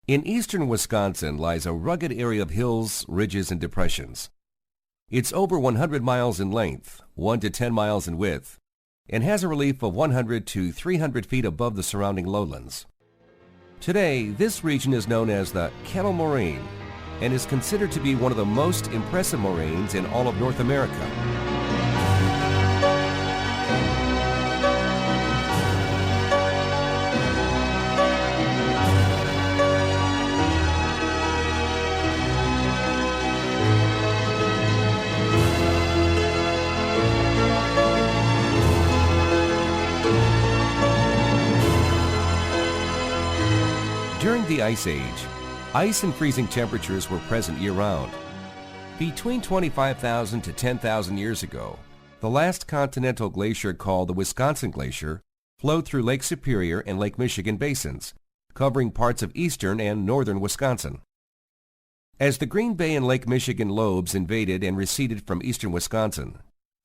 In eastern Wisconsin lies a rugged area of hills, ridges, and depressions. It's over 100 miles in length, 1 to 10 miles in width, and has a relief of 100 to 300 feet above the surrounding lowlands. Today, this region is known as the Kettle Moraine and is considered to be one of the most impressive moraines in all of North America. During the Ice Age, ice and freezing temperatures were present year-round. Between 25,000 to 10,000 years ago, the last continental glacier, called the Wisconsin Glacier, flowed through Lake Superior and Lake Michigan basins, covering parts of eastern and northern Wisconsin. As the Green Bay and Lake Michigan lobes invaded and receded from eastern Wisconsin,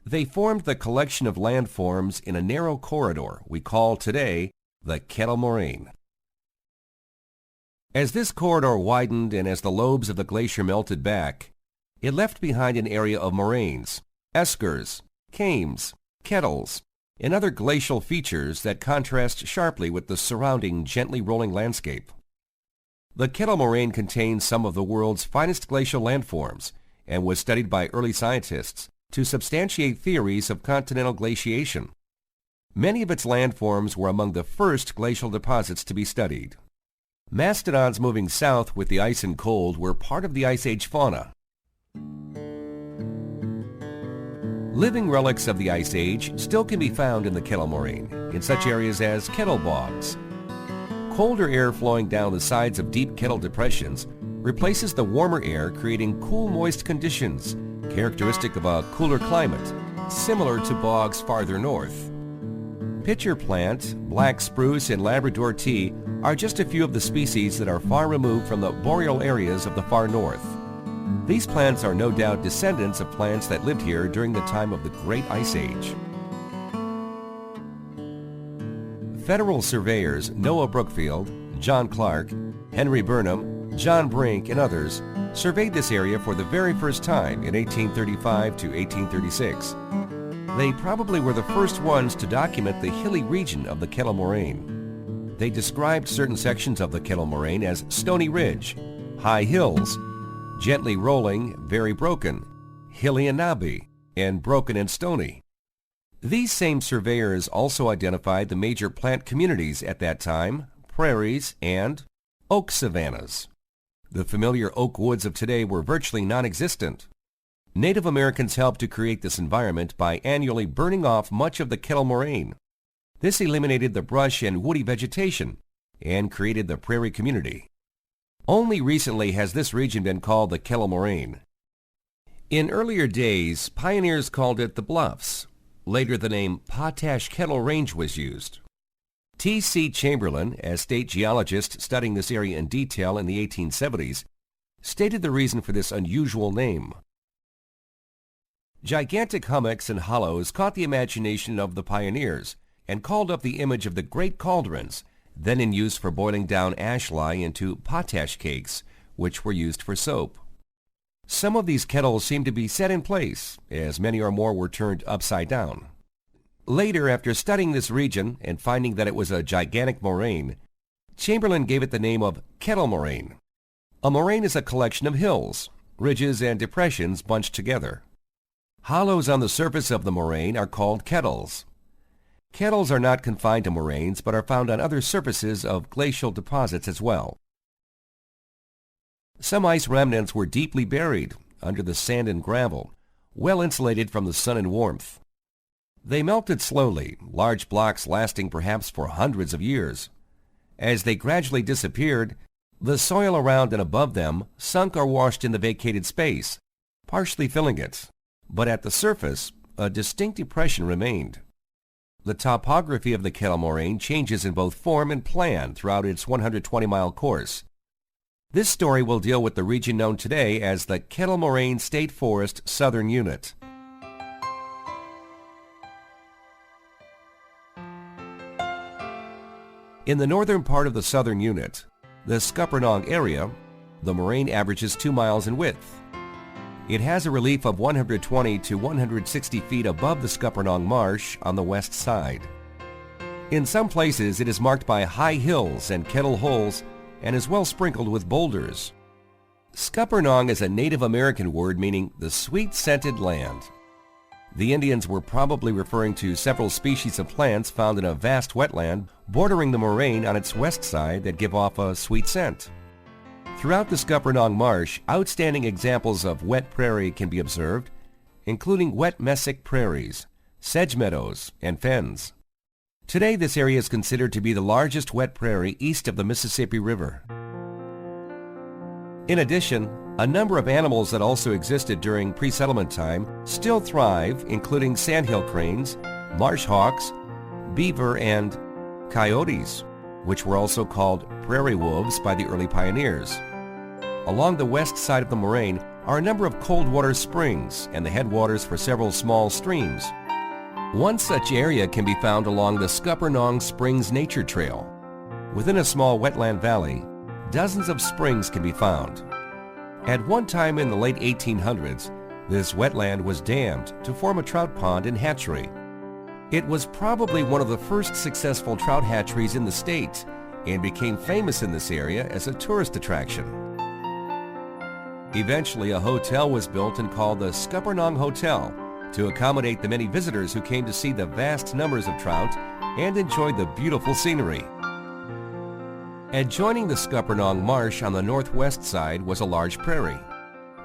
they formed the collection of landforms in a narrow corridor we call today the Kettle Moraine. As this corridor widened and as the lobes of the glacier melted back, it left behind an area of moraines, eskers, kames, kettles, and other glacial features that contrast sharply with the surrounding gently rolling landscape. The Kettle Moraine contains some of the world's finest glacial landforms and was studied by early scientists to substantiate theories of continental glaciation. Many of its landforms were among the first glacial deposits to be studied. Mastodons moving south with the ice and cold were part of the Ice Age fauna. Living relics of the Ice Age still can be found in the Kettle Moraine, in such areas as kettle bogs. Colder air flowing down the sides of deep kettle depressions replaces the warmer air, creating cool, moist conditions, characteristic of a cooler climate, similar to bogs farther north. Pitcher plant, black spruce, and Labrador tea are just a few of the species that are far removed from the boreal areas of the far north. These plants are no doubt descendants of plants that lived here during the time of the Great Ice Age. Federal surveyors Noah Brookfield, John Clark, Henry Burnham, John Brink, and others surveyed this area for the very first time in 1835 to 1836. They probably were the first ones to document the hilly region of the Kettle Moraine. They described certain sections of the Kettle Moraine as stony ridge, high hills, gently rolling, very broken, hilly and knobby, and broken and stony. These same surveyors also identified the major plant communities at that time, prairies, and oak savannas. The familiar oak woods of today were virtually non-existent. Native Americans helped to create this environment by annually burning off much of the Kettle Moraine. This eliminated the brush and woody vegetation and created the prairie community. Only recently has this region been called the Kettle Moraine. In earlier days, pioneers called it the Bluffs. Later, the name Potash Kettle Range was used. T.C. Chamberlain, as state geologist studying this area in detail in the 1870s, stated the reason for this unusual name. Gigantic hummocks and hollows caught the imagination of the pioneers and called up the image of the great cauldrons, then in use for boiling down ash lye into potash cakes, which were used for soap. Some of these kettles seemed to be set in place, as many or more were turned upside down. Later, after studying this region and finding that it was a gigantic moraine, Chamberlain gave it the name of Kettle Moraine. A moraine is a collection of hills, ridges, and depressions bunched together. Hollows on the surface of the moraine are called kettles. Kettles are not confined to moraines but are found on other surfaces of glacial deposits as well. Some ice remnants were deeply buried under the sand and gravel, well insulated from the sun and warmth. They melted slowly, large blocks lasting perhaps for hundreds of years. As they gradually disappeared, the soil around and above them sunk or washed in the vacated space, partially filling it. But at the surface, a distinct depression remained. The topography of the Kettle Moraine changes in both form and plan throughout its 120-mile course. This story will deal with the region known today as the Kettle Moraine State Forest Southern Unit. In the northern part of the southern unit, the Scuppernong area, the moraine averages 2 miles in width. It has a relief of 120 to 160 feet above the Scuppernong Marsh on the west side. In some places, it is marked by high hills and kettle holes and is well sprinkled with boulders. Scuppernong is a Native American word meaning the sweet-scented land. The Indians were probably referring to several species of plants found in a vast wetland bordering the moraine on its west side that give off a sweet scent. Throughout the Scuppernong Marsh, outstanding examples of wet prairie can be observed, including wet mesic prairies, sedge meadows, and fens. Today, this area is considered to be the largest wet prairie east of the Mississippi River. In addition, a number of animals that also existed during pre-settlement time still thrive, including sandhill cranes, marsh hawks, beaver, and coyotes, which were also called prairie wolves by the early pioneers. Along the west side of the moraine are a number of cold water springs and the headwaters for several small streams. One such area can be found along the Scuppernong Springs Nature Trail. Within a small wetland valley, dozens of springs can be found. At one time in the late 1800s, this wetland was dammed to form a trout pond and hatchery. It was probably one of the first successful trout hatcheries in the state and became famous in this area as a tourist attraction. Eventually, a hotel was built and called the Scuppernong Hotel to accommodate the many visitors who came to see the vast numbers of trout and enjoy the beautiful scenery. Adjoining the Scuppernong Marsh on the northwest side was a large prairie.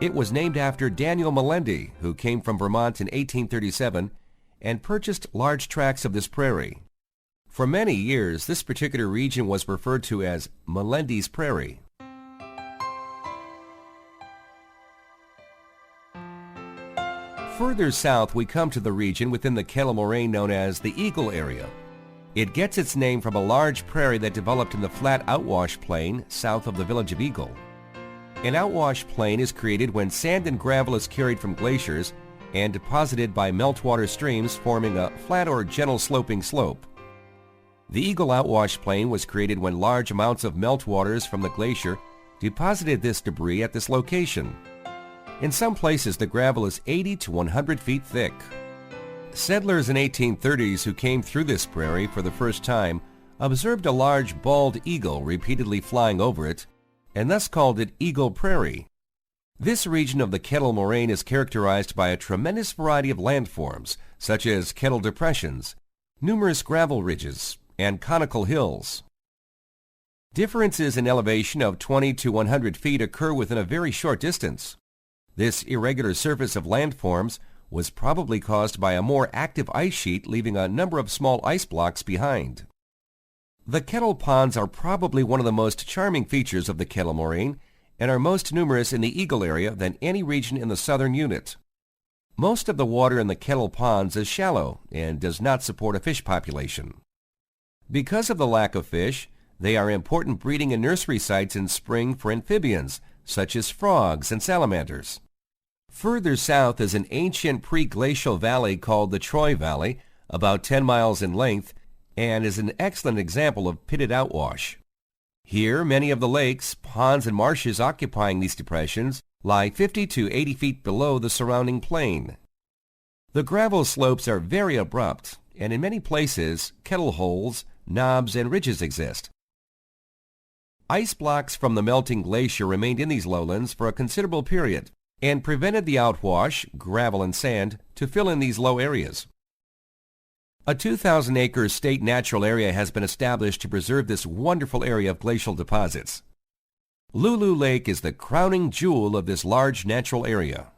It was named after Daniel Melendez, who came from Vermont in 1837 and purchased large tracts of this prairie. For many years, this particular region was referred to as Melendez Prairie. Further south, we come to the region within the Kettle Moraine known as the Eagle area. It gets its name from a large prairie that developed in the flat outwash plain south of the village of Eagle. An outwash plain is created when sand and gravel is carried from glaciers and deposited by meltwater streams, forming a flat or gentle sloping slope. The Eagle outwash plain was created when large amounts of meltwaters from the glacier deposited this debris at this location. In some places, the gravel is 80 to 100 feet thick. Settlers in 1830s who came through this prairie for the first time observed a large bald eagle repeatedly flying over it, and thus called it Eagle Prairie. This region of the Kettle Moraine is characterized by a tremendous variety of landforms, such as kettle depressions, numerous gravel ridges, and conical hills. Differences in elevation of 20 to 100 feet occur within a very short distance. This irregular surface of landforms was probably caused by a more active ice sheet leaving a number of small ice blocks behind. The kettle ponds are probably one of the most charming features of the Kettle Moraine and are most numerous in the Eagle area than any region in the southern unit. Most of the water in the kettle ponds is shallow and does not support a fish population. Because of the lack of fish, they are important breeding and nursery sites in spring for amphibians such as frogs and salamanders. Further south is an ancient pre-glacial valley called the Troy Valley, about 10 miles in length, and is an excellent example of pitted outwash. Here, many of the lakes, ponds, and marshes occupying these depressions lie 50 to 80 feet below the surrounding plain. The gravel slopes are very abrupt, and in many places, kettle holes, knobs, and ridges exist. Ice blocks from the melting glacier remained in these lowlands for a considerable period and prevented the outwash, gravel and sand, to fill in these low areas. A 2,000-acre state natural area has been established to preserve this wonderful area of glacial deposits. Lulu Lake is the crowning jewel of this large natural area.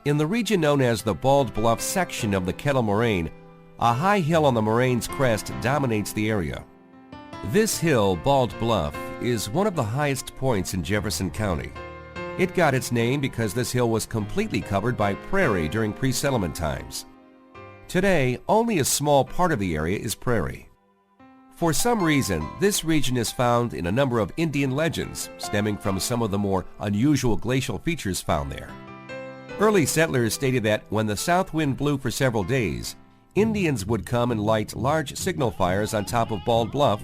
In the region known as the Bald Bluff section of the Kettle Moraine, a high hill on the moraine's crest dominates the area. This hill, Bald Bluff, is one of the highest points in Jefferson County. It got its name because this hill was completely covered by prairie during pre-settlement times. Today, only a small part of the area is prairie. For some reason, this region is found in a number of Indian legends stemming from some of the more unusual glacial features found there. Early settlers stated that when the south wind blew for several days, Indians would come and light large signal fires on top of Bald Bluff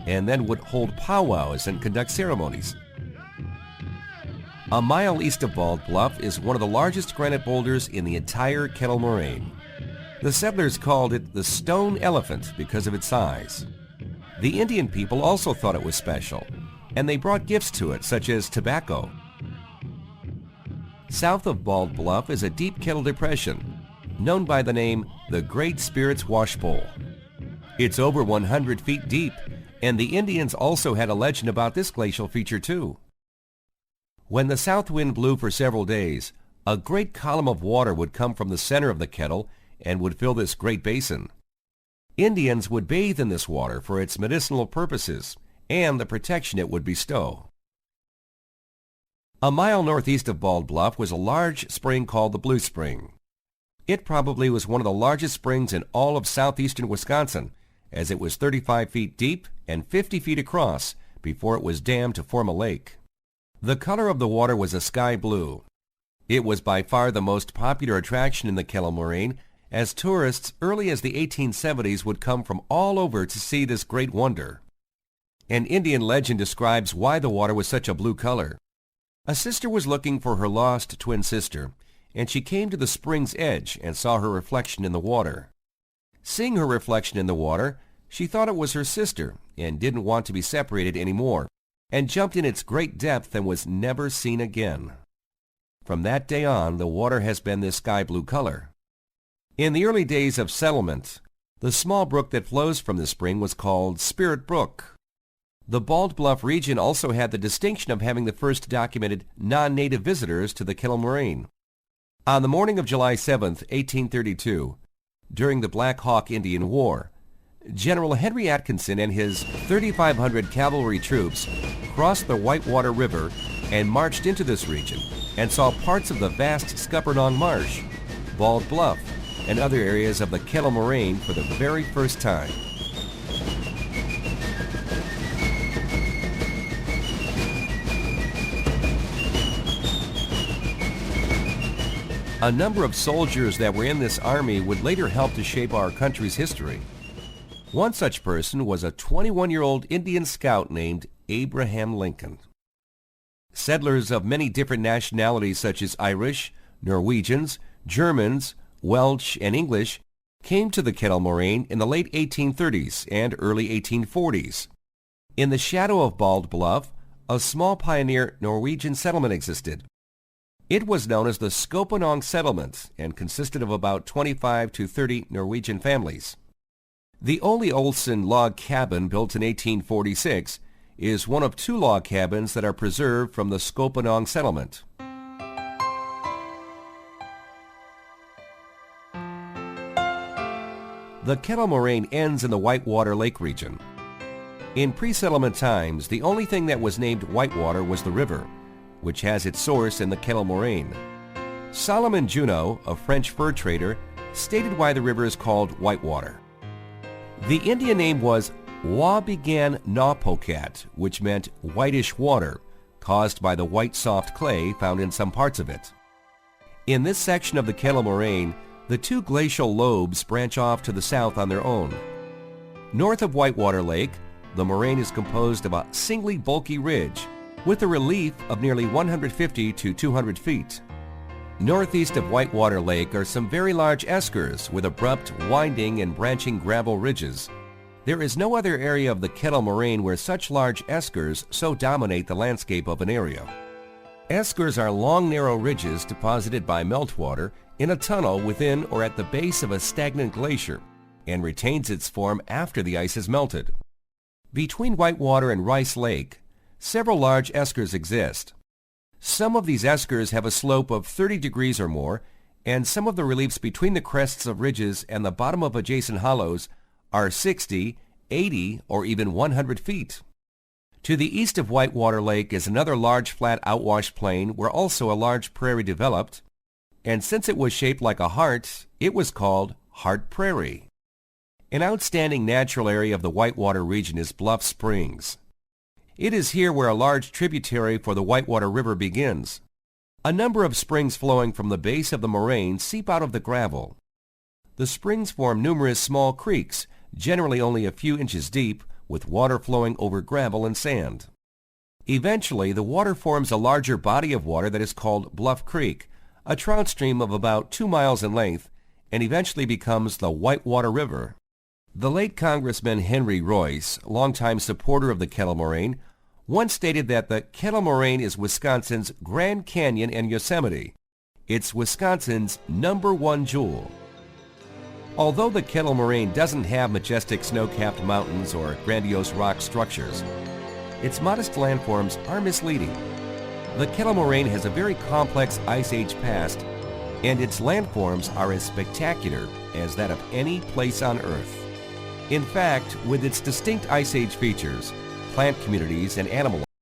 and then would hold powwows and conduct ceremonies. A mile east of Bald Bluff is one of the largest granite boulders in the entire Kettle Moraine. The settlers called it the Stone Elephant because of its size. The Indian people also thought it was special, and they brought gifts to it, such as tobacco. South of Bald Bluff is a deep kettle depression, known by the name the Great Spirit's Washbowl. It's over 100 feet deep, and the Indians also had a legend about this glacial feature too. When the south wind blew for several days, a great column of water would come from the center of the kettle and would fill this great basin. Indians would bathe in this water for its medicinal purposes and the protection it would bestow. A mile northeast of Bald Bluff was a large spring called the Blue Spring. It probably was one of the largest springs in all of southeastern Wisconsin, as it was 35 feet deep and 50 feet across before it was dammed to form a lake. The color of the water was a sky blue. It was by far the most popular attraction in the Kettle Moraine, as tourists early as the 1870s would come from all over to see this great wonder. An Indian legend describes why the water was such a blue color. A sister was looking for her lost twin sister, and she came to the spring's edge and saw her reflection in the water. Seeing her reflection in the water, she thought it was her sister and didn't want to be separated anymore, and jumped in its great depth and was never seen again. From that day on, the water has been this sky blue color. In the early days of settlement, the small brook that flows from the spring was called Spirit Brook. The Bald Bluff region also had the distinction of having the first documented non-native visitors to the Kettle Moraine. On the morning of July 7, 1832, during the Black Hawk Indian War, General Henry Atkinson and his 3,500 cavalry troops crossed the Whitewater River and marched into this region and saw parts of the vast Scuppernong Marsh, Bald Bluff, and other areas of the Kettle Moraine for the very first time. A number of soldiers that were in this army would later help to shape our country's history. One such person was a 21-year-old Indian scout named Abraham Lincoln. Settlers of many different nationalities such as Irish, Norwegians, Germans, Welsh, and English came to the Kettle Moraine in the late 1830s and early 1840s. In the shadow of Bald Bluff, a small pioneer Norwegian settlement existed. It was known as the Scuppernong Settlement and consisted of about 25 to 30 Norwegian families. The Ole Olsen log cabin, built in 1846, is one of 2 log cabins that are preserved from the Scuppernong settlement. The Kettle Moraine ends in the Whitewater Lake region. In pre-settlement times, the only thing that was named Whitewater was the river, which has its source in the Kettle Moraine. Solomon Juneau, a French fur trader, stated why the river is called Whitewater. The Indian name was Wabigan Nawpokat, which meant whitish water, caused by the white soft clay found in some parts of it. In this section of the Kettle Moraine, the 2 glacial lobes branch off to the south on their own. North of Whitewater Lake, the moraine is composed of a singly bulky ridge with a relief of nearly 150 to 200 feet. Northeast of Whitewater Lake are some very large eskers with abrupt, winding, and branching gravel ridges. There is no other area of the Kettle Moraine where such large eskers so dominate the landscape of an area. Eskers are long, narrow ridges deposited by meltwater in a tunnel within or at the base of a stagnant glacier and retains its form after the ice has melted. Between Whitewater and Rice Lake, several large eskers exist. Some of these eskers have a slope of 30 degrees or more, and some of the reliefs between the crests of ridges and the bottom of adjacent hollows are 60, 80, or even 100 feet. To the east of Whitewater Lake is another large flat outwash plain where also a large prairie developed, and since it was shaped like a heart, it was called Heart Prairie. An outstanding natural area of the Whitewater region is Bluff Springs. It is here where a large tributary for the Whitewater River begins. A number of springs flowing from the base of the moraine seep out of the gravel. The springs form numerous small creeks, generally only a few inches deep, with water flowing over gravel and sand. Eventually, the water forms a larger body of water that is called Bluff Creek, a trout stream of about 2 miles in length, and eventually becomes the Whitewater River. The late Congressman Henry Royce, longtime supporter of the Kettle Moraine, once stated that the Kettle Moraine is Wisconsin's Grand Canyon and Yosemite. It's Wisconsin's #1 jewel. Although the Kettle Moraine doesn't have majestic snow-capped mountains or grandiose rock structures, its modest landforms are misleading. The Kettle Moraine has a very complex Ice Age past, and its landforms are as spectacular as that of any place on Earth. In fact, with its distinct Ice Age features, plant communities, and animal